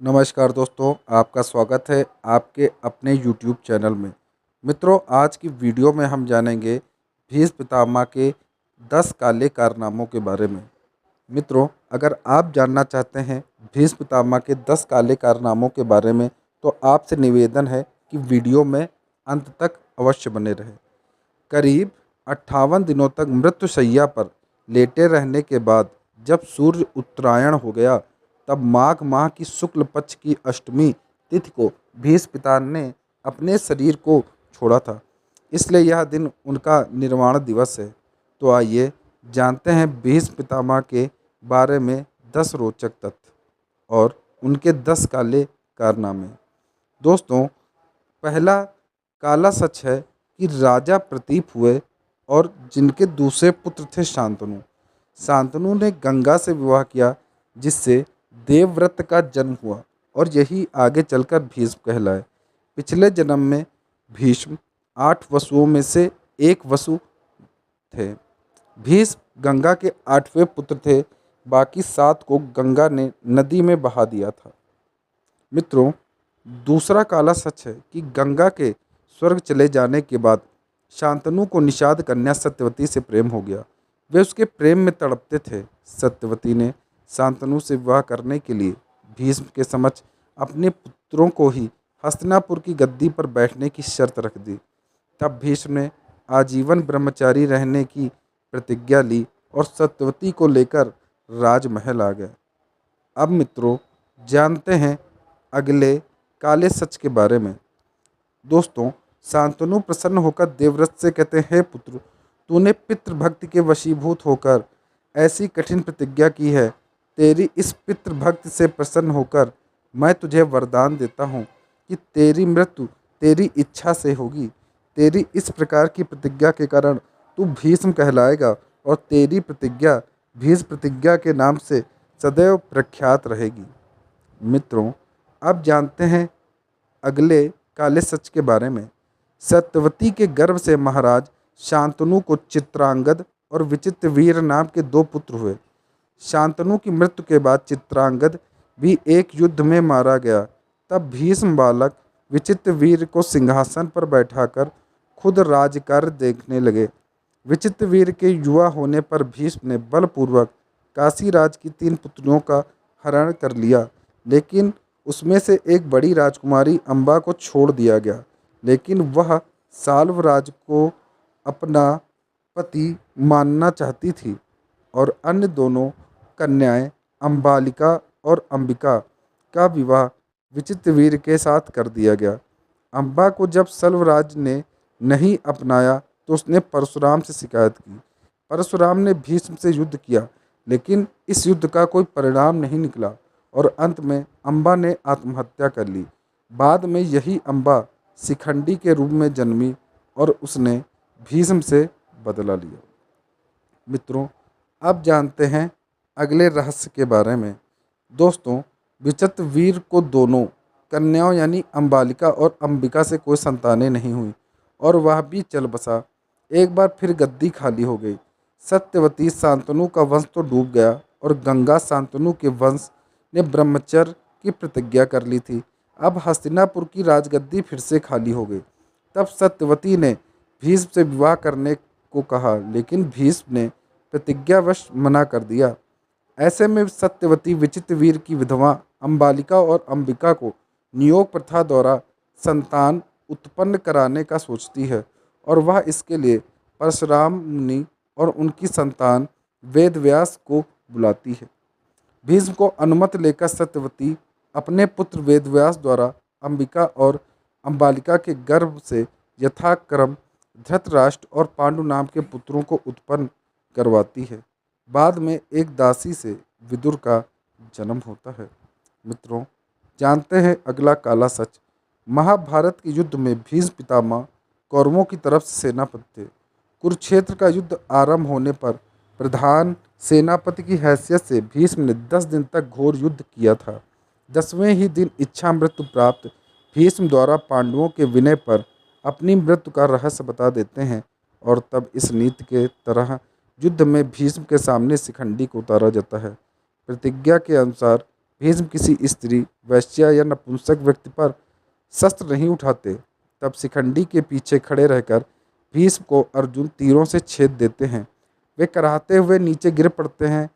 नमस्कार दोस्तों, आपका स्वागत है आपके अपने YouTube चैनल में। मित्रों, आज की वीडियो में हम जानेंगे भीष्म पितामह के 10 काले कारनामों के बारे में। मित्रों, अगर आप जानना चाहते हैं भीष्म पितामह के 10 काले कारनामों के बारे में, तो आपसे निवेदन है कि वीडियो में अंत तक अवश्य बने रहें। करीब 58 दिनों तक मृत्युशैया पर लेटे रहने के बाद जब सूर्य उत्तरायण हो गया, तब माघ माह की शुक्ल पक्ष की अष्टमी तिथि को भीष्म पितामह ने अपने शरीर को छोड़ा था। इसलिए यह दिन उनका निर्वाण दिवस है। तो आइए जानते हैं भीष्म पितामह के बारे में 10 रोचक तथ्य और उनके 10 काले कारनामे। दोस्तों, पहला काला सच है कि राजा प्रतीप हुए और जिनके दूसरे पुत्र थे शांतनु। शांतनु ने गंगा से विवाह किया, जिससे देवव्रत का जन्म हुआ और यही आगे चलकर भीष्म कहलाए। पिछले जन्म में भीष्म 8 वसुओं में से एक वसु थे। भीष्म गंगा के 8वें पुत्र थे। बाकी 7 को गंगा ने नदी में बहा दिया था। मित्रों, दूसरा काला सच है कि गंगा के स्वर्ग चले जाने के बाद शांतनु को निषाद कन्या सत्यवती से प्रेम हो गया। वे उसके प्रेम में तड़पते थे। सत्यवती ने शांतनु से विवाह करने के लिए भीष्म के समक्ष अपने पुत्रों को ही हस्तिनापुर की गद्दी पर बैठने की शर्त रख दी। तब भीष्म ने आजीवन ब्रह्मचारी रहने की प्रतिज्ञा ली और सत्यवती को लेकर राजमहल आ गए। अब मित्रों, जानते हैं अगले काले सच के बारे में। दोस्तों, शांतनु प्रसन्न होकर देवव्रत से कहते हैं, हे पुत्र, तूने पितृभक्ति के वशीभूत होकर ऐसी कठिन प्रतिज्ञा की है। तेरी इस पितृभक्ति से प्रसन्न होकर मैं तुझे वरदान देता हूँ कि तेरी मृत्यु तेरी इच्छा से होगी। तेरी इस प्रकार की प्रतिज्ञा के कारण तू भीष्म कहलाएगा और तेरी प्रतिज्ञा भीष्म प्रतिज्ञा के नाम से सदैव प्रख्यात रहेगी। मित्रों, अब जानते हैं अगले काले सच के बारे में। सत्यवती के गर्भ से महाराज शांतनु को चित्रांगद और विचित्रवीर नाम के 2 पुत्र हुए। शांतनु की मृत्यु के बाद चित्रांगद भी एक युद्ध में मारा गया। तब भीष्म बालक विचित्रवीर को सिंहासन पर बैठाकर खुद राजकार्य देखने लगे। विचित्रवीर के युवा होने पर भीष्म ने बलपूर्वक काशीराज की 3 पुत्रियों का हरण कर लिया, लेकिन उसमें से एक बड़ी राजकुमारी अम्बा को छोड़ दिया गया। लेकिन वह साल्वराज को अपना पति मानना चाहती थी और अन्य दोनों कन्याएं अम्बालिका और अंबिका का विवाह विचित्रवीर के साथ कर दिया गया। अम्बा को जब सल्वराज ने नहीं अपनाया तो उसने परशुराम से शिकायत की। परशुराम ने भीष्म से युद्ध किया, लेकिन इस युद्ध का कोई परिणाम नहीं निकला और अंत में अम्बा ने आत्महत्या कर ली। बाद में यही अम्बा शिखंडी के रूप में जन्मी और उसने भीष्म से बदला लिया। मित्रों, अब जानते हैं अगले रहस्य के बारे में। दोस्तों, विचित्रवीर को दोनों कन्याओं यानी अम्बालिका और अंबिका से कोई संतानें नहीं हुई और वह भी चल बसा। एक बार फिर गद्दी खाली हो गई। सत्यवती शांतनु का वंश तो डूब गया और गंगा शांतनु के वंश ने ब्रह्मचर्य की प्रतिज्ञा कर ली थी। अब हस्तिनापुर की राजगद्दी फिर से खाली हो गई। तब सत्यवती ने भीष्म से विवाह करने को कहा, लेकिन भीष्म ने प्रतिज्ञावश मना कर दिया। ऐसे में सत्यवती विचित्रवीर की विधवा अम्बालिका और अंबिका को नियोग प्रथा द्वारा संतान उत्पन्न कराने का सोचती है और वह इसके लिए परशुराम मुनि और उनकी संतान वेदव्यास को बुलाती है। भीष्म को अनुमति लेकर सत्यवती अपने पुत्र वेदव्यास द्वारा अंबिका और अम्बालिका के गर्भ से यथाक्रम धृतराष्ट्र और पांडु नाम के पुत्रों को उत्पन्न करवाती है। बाद में एक दासी से विदुर का जन्म होता है। मित्रों, जानते हैं अगला काला सच। महाभारत के युद्ध में भीष्म पितामह कौरवों की तरफ से सेनापति थे। कुरुक्षेत्र का युद्ध आरंभ होने पर प्रधान सेनापति की हैसियत से भीष्म ने 10 दिन तक घोर युद्ध किया था। 10वें ही दिन इच्छा मृत्यु प्राप्त भीष्म द्वारा पांडवों के विनय पर अपनी मृत्यु का रहस्य बता देते हैं और तब इस नीति के तरह युद्ध में भीष्म के सामने शिखंडी को उतारा जाता है। प्रतिज्ञा के अनुसार भीष्म किसी स्त्री, वैश्या या नपुंसक व्यक्ति पर शस्त्र नहीं उठाते। तब शिखंडी के पीछे खड़े रहकर भीष्म को अर्जुन तीरों से छेद देते हैं। वे कराहते हुए नीचे गिर पड़ते हैं।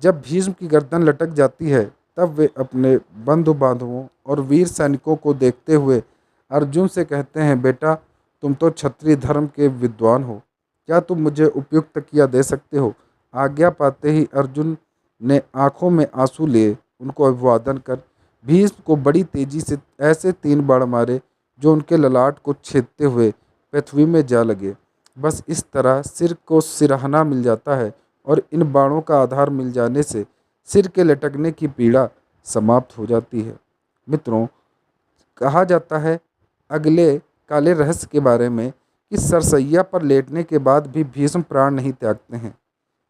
जब भीष्म की गर्दन लटक जाती है तब वे अपने बंधु बांधवों और वीर सैनिकों को देखते हुए अर्जुन से कहते हैं, बेटा तुम तो क्षत्रिय धर्म के विद्वान हो, क्या तुम मुझे उपयुक्त किया दे सकते हो। आज्ञा पाते ही अर्जुन ने आंखों में आंसू लिए उनको अभिवादन कर भीष्म को बड़ी तेजी से ऐसे 3 बाण मारे जो उनके ललाट को छेदते हुए पृथ्वी में जा लगे। बस इस तरह सिर को सिरहाना मिल जाता है और इन बाणों का आधार मिल जाने से सिर के लटकने की पीड़ा समाप्त हो जाती है। मित्रों, कहा जाता है अगले काले रहस्य के बारे में कि सरसैया पर लेटने के बाद भी भीष्म प्राण नहीं त्यागते हैं।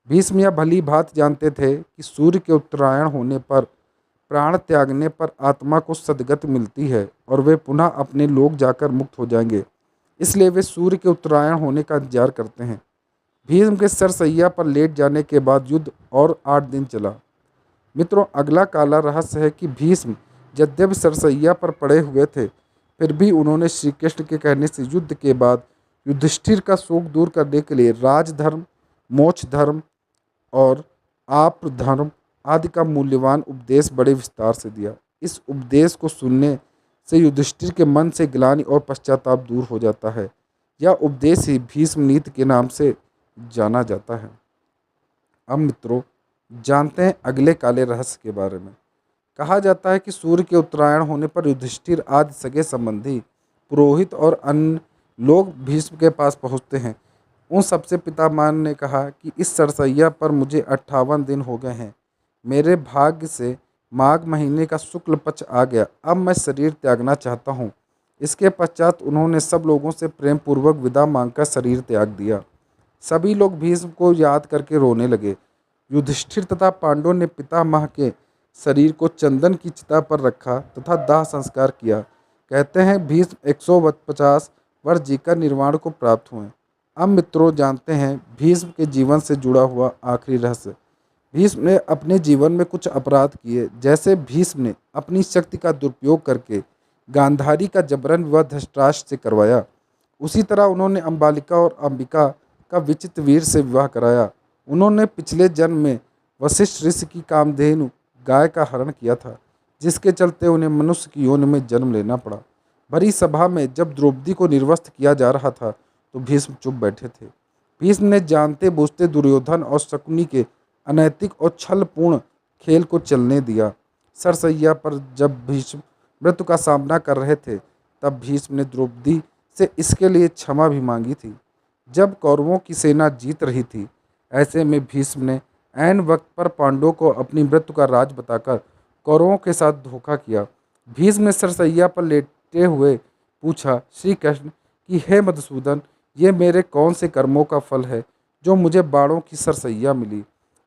भीष्म यह भली भांति जानते थे कि सूर्य के उत्तरायण होने पर, प्राण त्यागने पर आत्मा को सद्गति मिलती है और वे पुनः अपने लोक जाकर मुक्त हो जाएंगे। इसलिए वे सूर्य के उत्तरायण होने का इंतजार करते हैं। भीष्म के सरसैया पर लेट जाने के बाद युद्ध और 8 दिन चला। मित्रों, अगला काला रहस्य है कि भीष्म यद्यपि सरसैया पर पड़े हुए थे, फिर भी उन्होंने श्री कृष्ण के कहने से युद्ध के बाद युधिष्ठिर का शोक दूर करने के लिए राजधर्म, मोक्ष धर्म और आप धर्म आदि का मूल्यवान उपदेश बड़े विस्तार से दिया। इस उपदेश को सुनने से युधिष्ठिर के मन से ग्लानि और पश्चाताप दूर हो जाता है। यह उपदेश ही भीष्म नीति के नाम से जाना जाता है। अब मित्रों, जानते हैं अगले काले रहस्य के बारे में। कहा जाता है कि सूर्य के उत्तरायण होने पर युधिष्ठिर आदि सगे संबंधी, पुरोहित और अन्य लोग भीष्म के पास पहुँचते हैं। उन सबसे पितामह ने कहा कि इस सरसैया पर मुझे 58 दिन हो गए हैं। मेरे भाग्य से माघ महीने का शुक्ल पक्ष आ गया। अब मैं शरीर त्यागना चाहता हूँ। इसके पश्चात उन्होंने सब लोगों से प्रेम पूर्वक विदा मांगकर शरीर त्याग दिया। सभी लोग भीष्म को याद करके रोने लगे। युधिष्ठिर तथा पांडवों ने पितामह के शरीर को चंदन की चिता पर रखा तथा दाह संस्कार किया। कहते हैं भीष्म 150 वर्ष जीकर निर्वाण को प्राप्त हुए। अब मित्रों, जानते हैं भीष्म के जीवन से जुड़ा हुआ आखिरी रहस्य। भीष्म ने अपने जीवन में कुछ अपराध किए। जैसे भीष्म ने अपनी शक्ति का दुरुपयोग करके गांधारी का जबरन विवाह धृतराष्ट्र से करवाया, उसी तरह उन्होंने अंबालिका और अंबिका का विचित्र वीर से विवाह कराया। उन्होंने पिछले जन्म में वशिष्ठ ऋषि की कामधेनु गाय का हरण किया था, जिसके चलते उन्हें मनुष्य की योनि में जन्म लेना पड़ा। भरी सभा में जब द्रौपदी को निर्वस्त्र किया जा रहा था तो भीष्म चुप बैठे थे। भीष्म ने जानते बूझते दुर्योधन और शकुनी के अनैतिक और छलपूर्ण खेल को चलने दिया। सरसैया पर जब भीष्म मृत्यु का सामना कर रहे थे तब भीष्म ने द्रौपदी से इसके लिए क्षमा भी मांगी थी। जब कौरवों की सेना जीत रही थी, ऐसे में भीष्म ने ऐन वक्त पर पांडवों को अपनी मृत्यु का राज बताकर कौरवों के साथ धोखा किया। भीष्म ने सरसैया पर लेटे हुए पूछा श्री कृष्ण कि हे मधुसूदन, ये मेरे कौन से कर्मों का फल है जो मुझे बाणों की सरसैया मिली।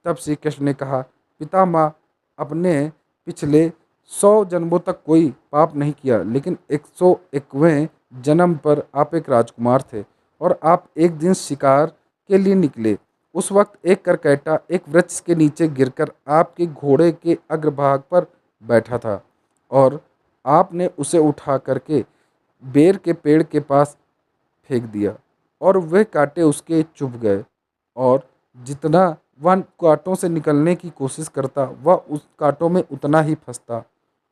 तब श्री कृष्ण ने कहा, पितामह, अपने पिछले 100 जन्मों तक कोई पाप नहीं किया, लेकिन 101वें जन्म पर आप एक राजकुमार थे और आप एक दिन शिकार के लिए निकले। उस वक्त एक करकैटा एक वृक्ष के नीचे गिरकर आपके घोड़े के अग्रभाग पर बैठा था और आपने उसे उठा करके बेर के पेड़ के पास फेंक दिया और वह कांटे उसके चुभ गए, और जितना वह कांटों से निकलने की कोशिश करता वह उस कांटों में उतना ही फंसता,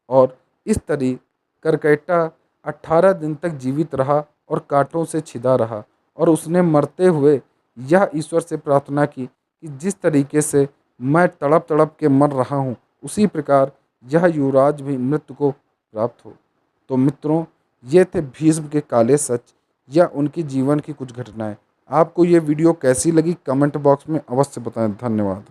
और इस तरह करकैटा 18 दिन तक जीवित रहा और कांटों से छिदा रहा। और उसने मरते हुए यह ईश्वर से प्रार्थना की कि जिस तरीके से मैं तड़प तड़प के मर रहा हूँ, उसी प्रकार यह युवराज भी मृत्यु को प्राप्त हो। तो मित्रों, ये थे भीष्म के काले सच या उनके जीवन की कुछ घटनाएं। आपको ये वीडियो कैसी लगी कमेंट बॉक्स में अवश्य बताएं। धन्यवाद।